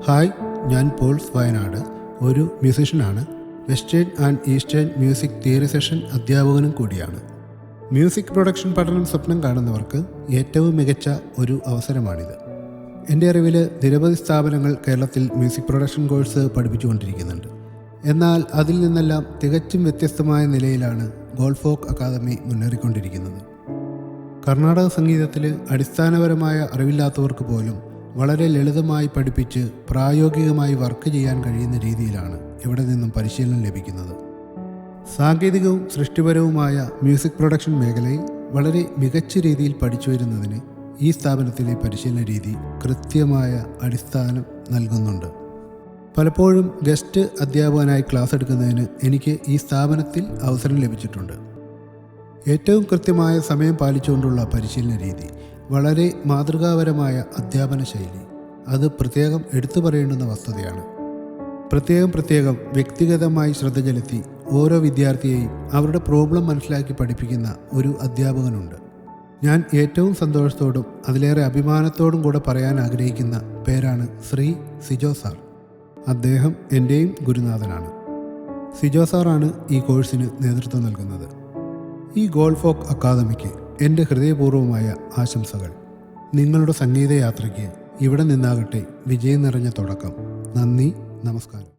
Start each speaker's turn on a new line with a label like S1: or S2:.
S1: Hi, ഞാൻ Pauls Wayanad. ഒരു മ്യൂസീഷ്യനാണ്. Western and eastern music theory session അധ്യാപകനും കൂടിയാണ്. മ്യൂസിക് പ്രൊഡക്ഷൻ പഠനം സ്വപ്നം കാണുന്നവർക്ക് ഏറ്റവും മികച്ച ഒരു അവസരമാണിത്. എൻ്റെ അറിവിൽ നിരവധി സ്ഥാപനങ്ങൾ കേരളത്തിൽ മ്യൂസിക് പ്രൊഡക്ഷൻ കോഴ്സ് പഠിപ്പിച്ചുകൊണ്ടിരിക്കുന്നുണ്ട്. എന്നാൽ അതിൽ നിന്നെല്ലാം തികച്ചും വ്യത്യസ്തമായ നിലയിലാണ് ഗോൾഫോക്ക് അക്കാദമി മുന്നേറിക്കൊണ്ടിരിക്കുന്നത്. കർണാടക സംഗീതത്തിൽ അടിസ്ഥാനപരമായ അറിവില്ലാത്തവർക്ക് പോലും വളരെ ലളിതമായി പഠിപ്പിച്ച് പ്രായോഗികമായി വർക്ക് ചെയ്യാൻ കഴിയുന്ന രീതിയിലാണ് ഇവിടെ നിന്നും പരിശീലനം ലഭിക്കുന്നത്. സാങ്കേതികവും സൃഷ്ടിപരവുമായ മ്യൂസിക് പ്രൊഡക്ഷൻ മേഖലയിൽ വളരെ മികച്ച രീതിയിൽ പഠിച്ചു വരുന്നതിന് ഈ സ്ഥാപനത്തിലെ പരിശീലന രീതി കൃത്യമായ അടിസ്ഥാനം നൽകുന്നുണ്ട്. പലപ്പോഴും ഗസ്റ്റ് അധ്യാപകനായി ക്ലാസ് എടുക്കുന്നതിന് എനിക്ക് ഈ സ്ഥാപനത്തിൽ അവസരം ലഭിച്ചിട്ടുണ്ട്. ഏറ്റവും കൃത്യമായ സമയം പാലിച്ചുകൊണ്ടുള്ള പരിശീലന രീതി, വളരെ മാതൃകാപരമായ അധ്യാപന ശൈലി, അത് പ്രത്യേകം എടുത്തു പറയേണ്ടുന്ന വസ്തുതയാണ്. പ്രത്യേകം വ്യക്തിഗതമായി ശ്രദ്ധ ചെലുത്തി ഓരോ വിദ്യാർത്ഥിയെയും അവരുടെ പ്രോബ്ലം മനസ്സിലാക്കി പഠിപ്പിക്കുന്ന ഒരു അധ്യാപകനുണ്ട്. ഞാൻ ഏറ്റവും സന്തോഷത്തോടും അതിലേറെ അഭിമാനത്തോടും കൂടെ പറയാൻ ആഗ്രഹിക്കുന്ന പേരാണ് ശ്രീ സിജോ സാർ. അദ്ദേഹം എൻ്റെയും ഗുരുനാഥനാണ്. സിജോ സാറാണ് ഈ കോഴ്സിന് നേതൃത്വം നൽകുന്നത്. ഈ ഗോൾഫോക്ക് അക്കാദമിക്ക് എൻ്റെ ഹൃദയപൂർവ്വമായ ആശംസകൾ. നിങ്ങളുടെ സംഗീത യാത്രയ്ക്ക് ഇവിടെ നിന്നാകട്ടെ വിജയം നിറഞ്ഞ തുടക്കം. നന്ദി, നമസ്കാരം.